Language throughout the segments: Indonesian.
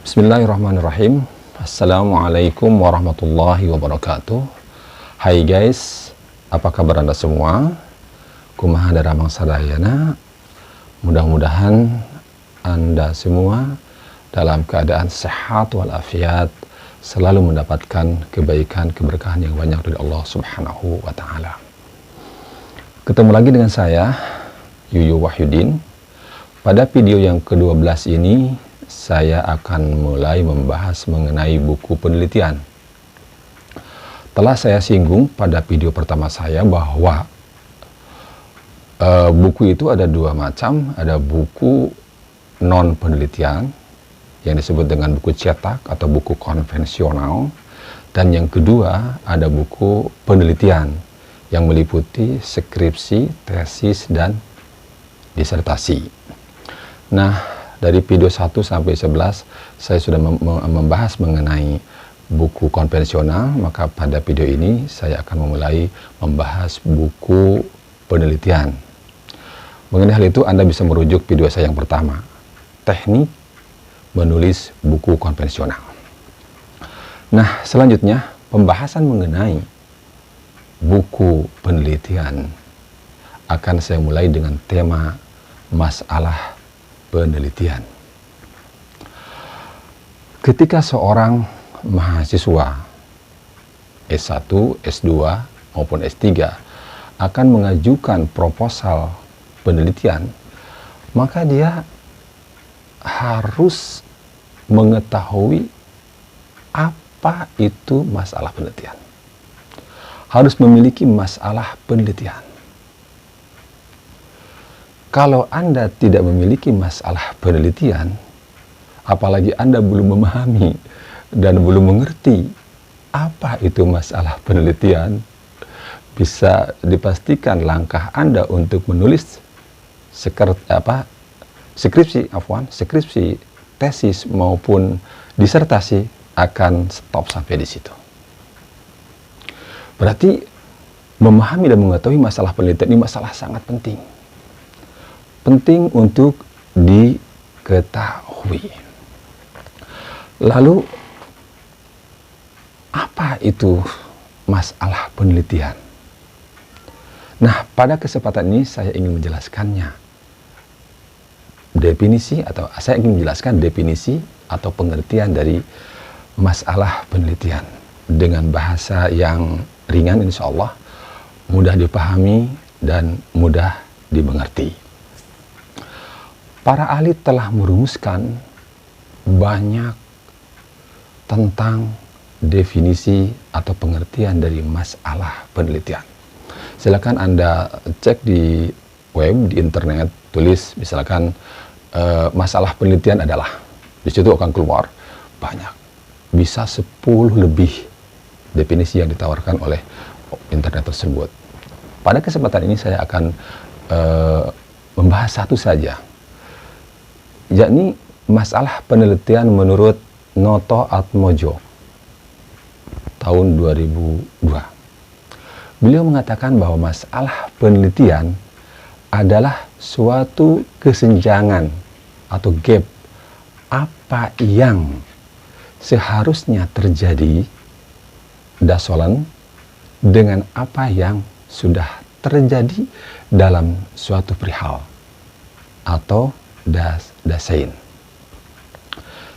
Bismillahirrahmanirrahim. Assalamualaikum warahmatullahi wabarakatuh. Hai guys, apa kabar anda semua? Kumaha daramang sadayana. Mudah-mudahan anda semua dalam keadaan sehat walafiat, selalu mendapatkan kebaikan, keberkahan yang banyak dari Allah Subhanahu wa Ta'ala. Ketemu lagi dengan saya, Yuyu Wahyudin. Pada video yang ke-12 ini, saya akan mulai membahas mengenai buku penelitian. Telah saya singgung pada video pertama saya bahwa buku itu ada dua macam, ada buku non penelitian yang disebut dengan buku cetak atau buku konvensional, dan yang kedua ada buku penelitian yang meliputi skripsi, tesis, dan disertasi. Nah, dari video 1 sampai 11 saya sudah membahas mengenai buku konvensional, maka pada video ini saya akan memulai membahas buku penelitian. Mengenai hal itu Anda bisa merujuk video saya yang pertama, teknik menulis buku konvensional. Nah, selanjutnya pembahasan mengenai buku penelitian akan saya mulai dengan tema masalah penelitian. Ketika seorang mahasiswa S1, S2 maupun S3 akan mengajukan proposal penelitian, maka dia harus mengetahui apa itu masalah penelitian. Harus memiliki masalah penelitian. Kalau Anda tidak memiliki masalah penelitian, apalagi Anda belum memahami dan belum mengerti apa itu masalah penelitian, bisa dipastikan langkah Anda untuk menulis skripsi, tesis maupun disertasi akan stop sampai di situ. Berarti memahami dan mengetahui masalah penelitian ini masalah sangat penting. Penting untuk diketahui. Lalu, apa itu masalah penelitian? Nah, pada kesempatan ini saya ingin menjelaskannya. Saya ingin menjelaskan definisi atau pengertian dari masalah penelitian dengan bahasa yang ringan, insya Allah mudah dipahami dan mudah dimengerti. Para ahli telah merumuskan banyak tentang definisi atau pengertian dari masalah penelitian. Silakan Anda cek di web, di internet, tulis misalkan masalah penelitian adalah, di situ akan keluar banyak, bisa 10 lebih definisi yang ditawarkan oleh internet tersebut. Pada kesempatan ini saya akan membahas satu saja, yakni masalah penelitian menurut Noto Atmojo tahun 2002. Beliau mengatakan bahwa masalah penelitian adalah suatu kesenjangan atau gap apa yang seharusnya terjadi dasolan dengan apa yang sudah terjadi dalam suatu perihal atau dasain.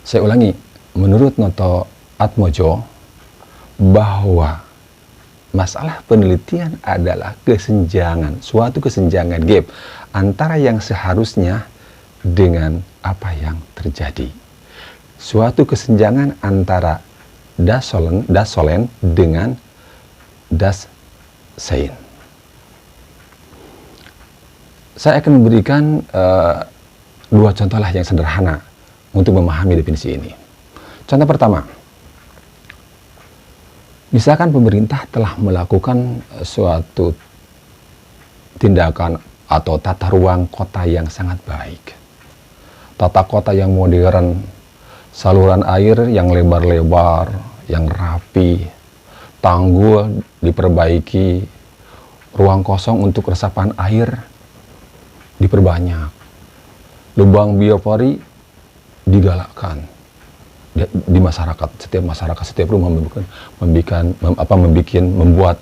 Saya ulangi, menurut Noto Atmojo bahwa masalah penelitian adalah kesenjangan, suatu kesenjangan gap antara yang seharusnya dengan apa yang terjadi. Suatu kesenjangan antara dasolen dengan dasain. Saya akan memberikan dua contoh lah yang sederhana untuk memahami definisi ini. Contoh pertama, misalkan pemerintah telah melakukan suatu tindakan atau tata ruang kota yang sangat baik. Tata kota yang modern, saluran air yang lebar-lebar, yang rapi, tanggul diperbaiki, ruang kosong untuk resapan air diperbanyak, lubang biopori digalakkan, di masyarakat. Setiap rumah membuat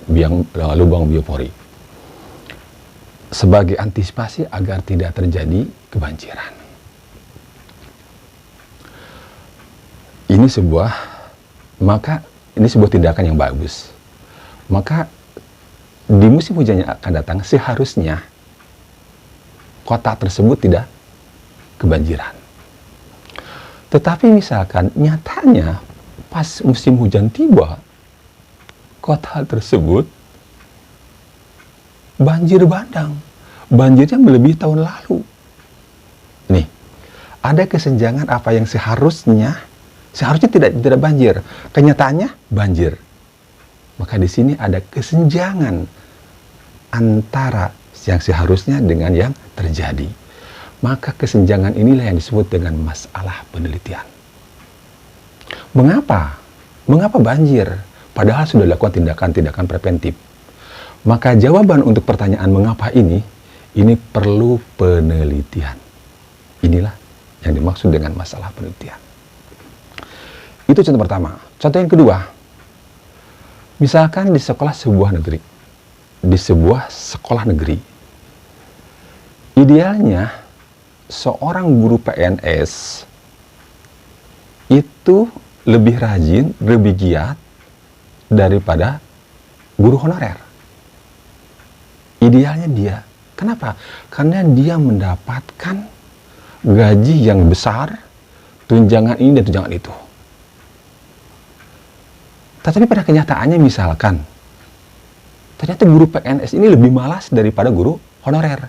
lubang biopori sebagai antisipasi agar tidak terjadi kebanjiran. Ini sebuah tindakan yang bagus. Maka di musim hujan yang akan datang seharusnya kota tersebut tidak kebanjiran. Tetapi misalkan nyatanya pas musim hujan tiba, kota tersebut banjir bandang. Banjirnya melebihi tahun lalu. Nih, ada kesenjangan apa yang seharusnya tidak banjir. Kenyataannya banjir. Maka di sini ada kesenjangan antara yang seharusnya dengan yang terjadi. Maka kesenjangan inilah yang disebut dengan masalah penelitian. Mengapa? Mengapa banjir? Padahal sudah dilakukan tindakan-tindakan preventif. Maka jawaban untuk pertanyaan mengapa ini perlu penelitian. Inilah yang dimaksud dengan masalah penelitian. Itu contoh pertama. Contoh yang kedua, misalkan di sekolah sekolah negeri, idealnya seorang guru PNS itu lebih rajin, lebih giat daripada guru honorer. Idealnya dia. Kenapa? Karena dia mendapatkan gaji yang besar, tunjangan ini dan tunjangan itu. Tetapi pada kenyataannya misalkan, ternyata guru PNS ini lebih malas daripada guru honorer.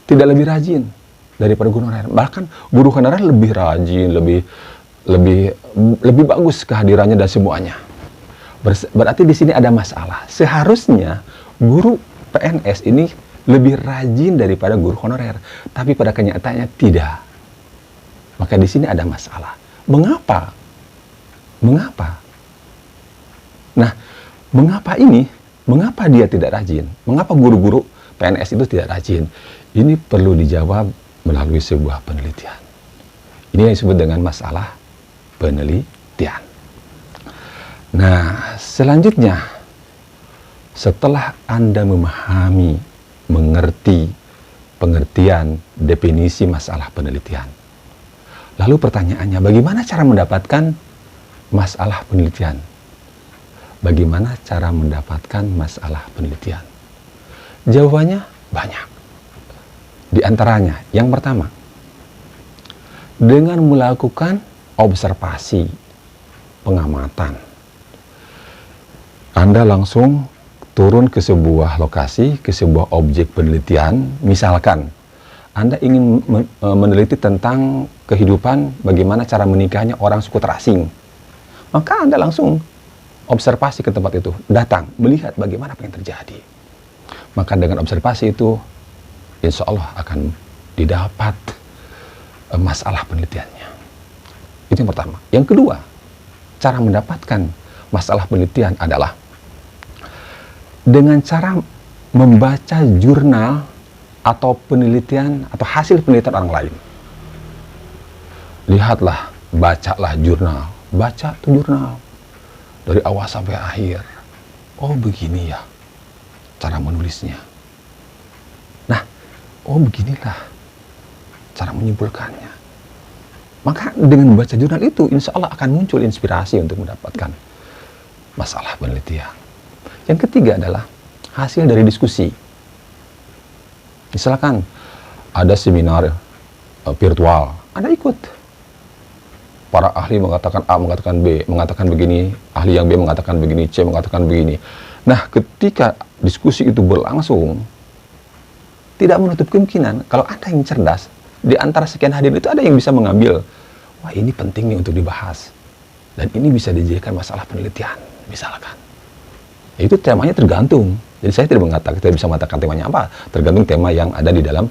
Tidak lebih rajin daripada guru honorer. Bahkan guru honorer lebih rajin, lebih bagus kehadirannya dan semuanya. Berarti di sini ada masalah. Seharusnya guru PNS ini lebih rajin daripada guru honorer, tapi pada kenyataannya tidak. Maka di sini ada masalah. Mengapa? Nah, mengapa dia tidak rajin? Mengapa guru-guru PNS itu tidak rajin? Ini perlu dijawab melalui sebuah penelitian. Ini yang disebut dengan masalah penelitian. Nah, selanjutnya, setelah Anda mengerti pengertian definisi masalah penelitian, lalu pertanyaannya, bagaimana cara mendapatkan masalah penelitian? Bagaimana cara mendapatkan masalah penelitian? Jawabannya banyak. Di antaranya, yang pertama, dengan melakukan observasi, pengamatan. Anda langsung turun ke sebuah lokasi, ke sebuah objek penelitian. Misalkan, Anda ingin meneliti tentang kehidupan, bagaimana cara menikahnya orang suku terasing. Maka Anda langsung observasi ke tempat itu, datang, melihat bagaimana apa yang terjadi. Maka dengan observasi itu, insya Allah akan didapat masalah penelitiannya. Itu yang pertama. Yang kedua, cara mendapatkan masalah penelitian adalah dengan cara membaca jurnal atau penelitian atau hasil penelitian orang lain. Lihatlah, bacalah jurnal. Baca tuh jurnal dari awal sampai akhir. Oh, begini ya cara menulisnya. Nah, oh beginilah cara menyimpulkannya. Maka dengan membaca jurnal itu, insya Allah akan muncul inspirasi untuk mendapatkan masalah penelitian. Yang ketiga adalah hasil dari diskusi. Misalkan ada seminar virtual, Anda ikut. Para ahli mengatakan A, mengatakan B, mengatakan begini, ahli yang B mengatakan begini, C mengatakan begini. Nah, ketika diskusi itu berlangsung, tidak menutup kemungkinan kalau Anda yang cerdas, di antara sekian hadirin itu ada yang bisa mengambil, wah ini penting nih untuk dibahas, dan ini bisa dijadikan masalah penelitian, misalkan. Itu temanya tergantung. Jadi saya tidak bisa mengatakan temanya apa, tergantung tema yang ada di dalam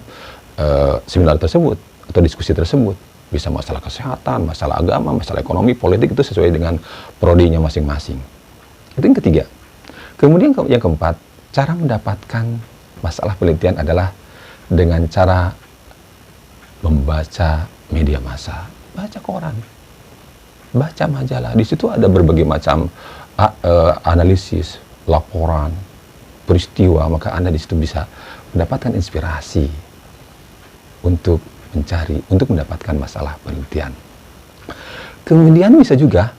seminar tersebut atau diskusi tersebut. Bisa masalah kesehatan, masalah agama, masalah ekonomi, politik, itu sesuai dengan prodinya masing-masing. Itu yang ketiga. Kemudian yang keempat, cara mendapatkan masalah penelitian adalah dengan cara membaca media massa, baca koran. baca majalah. Di situ ada berbagai macam analisis, laporan, peristiwa, maka Anda di situ bisa mendapatkan inspirasi untuk mencari, untuk mendapatkan masalah penelitian. Kemudian bisa juga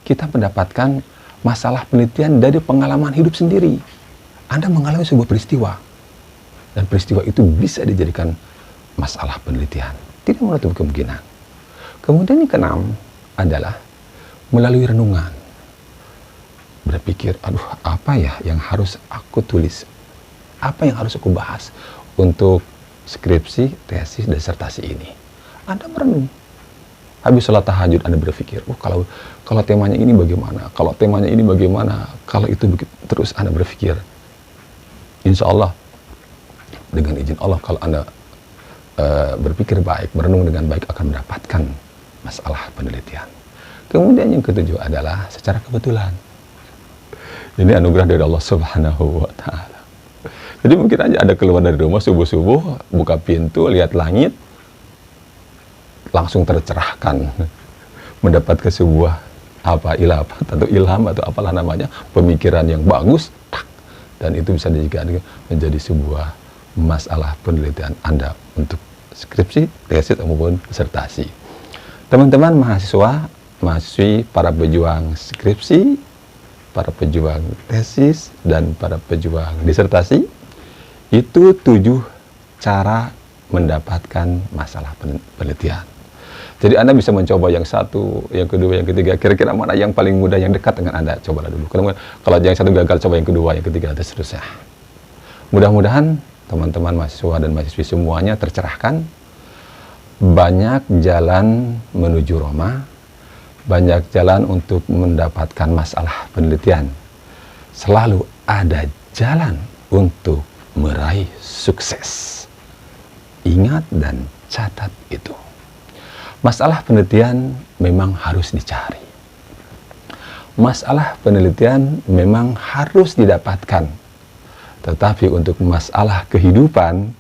kita mendapatkan masalah penelitian dari pengalaman hidup sendiri. Anda mengalami sebuah peristiwa, dan peristiwa itu bisa dijadikan masalah penelitian. Tidak menutup kemungkinan. Kemudian yang keenam adalah melalui renungan. Berpikir, aduh, apa ya yang harus aku tulis? Apa yang harus aku bahas untuk skripsi, tesis, disertasi ini? Anda merenung. Habis sholat tahajud Anda berpikir, kalau temanya ini bagaimana? Kalau temanya ini bagaimana? Kalau itu terus Anda berpikir, insya Allah, dengan izin Allah, kalau Anda berpikir baik, merenung dengan baik, akan mendapatkan masalah penelitian. Kemudian yang ketujuh adalah secara kebetulan. Ini anugerah dari Allah Subhanahu wa Ta'ala. Jadi mungkin aja ada keluar dari rumah subuh-subuh, buka pintu, lihat langit, langsung tercerahkan, mendapatkan sebuah ilham atau apalah namanya, pemikiran yang bagus, dan itu bisa dijadikan menjadi sebuah masalah penelitian Anda untuk skripsi, tesis, maupun disertasi. Teman-teman mahasiswa, mahasiswi, para pejuang skripsi, para pejuang tesis, dan para pejuang disertasi, itu 7 cara mendapatkan masalah penelitian. Jadi Anda bisa mencoba yang satu, yang kedua, yang ketiga. Kira-kira mana yang paling mudah, yang dekat dengan Anda? Cobalah dulu. Kalau yang satu gagal, coba yang kedua, yang ketiga, dan seterusnya. Mudah-mudahan teman-teman mahasiswa dan mahasiswi semuanya tercerahkan. Banyak jalan menuju Roma, banyak jalan untuk mendapatkan masalah penelitian. Selalu ada jalan untuk meraih sukses. Ingat dan catat itu. Masalah penelitian memang harus dicari. Masalah penelitian memang harus didapatkan. Tetapi untuk masalah kehidupan,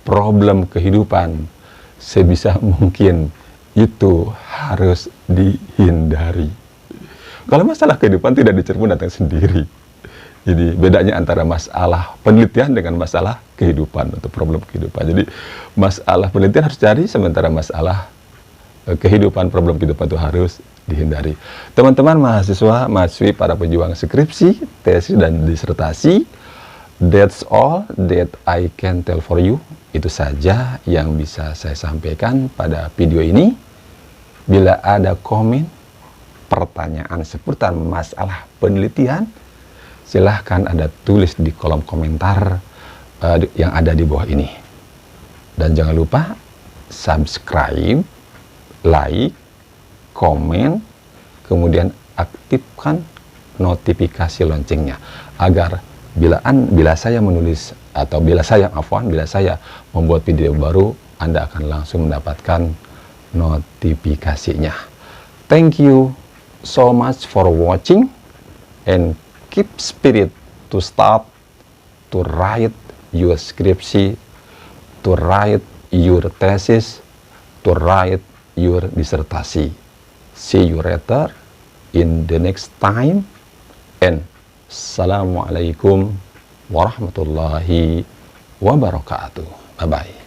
problem kehidupan, sebisa mungkin itu harus dihindari. Kalau masalah kehidupan tidak dicermin datang sendiri. Jadi bedanya antara masalah penelitian dengan masalah kehidupan atau problem kehidupan. Jadi masalah penelitian harus cari, sementara masalah kehidupan, problem kehidupan itu harus dihindari. Teman-teman mahasiswa, mahasiswi, para pejuang skripsi, tesis, dan disertasi, that's all that I can tell for you. Itu saja yang bisa saya sampaikan pada video ini. Bila ada komen, pertanyaan seputar masalah penelitian, silahkan Anda tulis di kolom komentar yang ada di bawah ini. Dan jangan lupa subscribe, like, komen, kemudian aktifkan notifikasi loncengnya agar bila saya menulis atau bila saya membuat video baru, Anda akan langsung mendapatkan notifikasinya. Thank you so much for watching, and keep spirit to start to write your skripsi, to write your thesis, to write your disertasi. See you later in the next time, and Assalamualaikum warahmatullahi wabarakatuh. Bye-bye.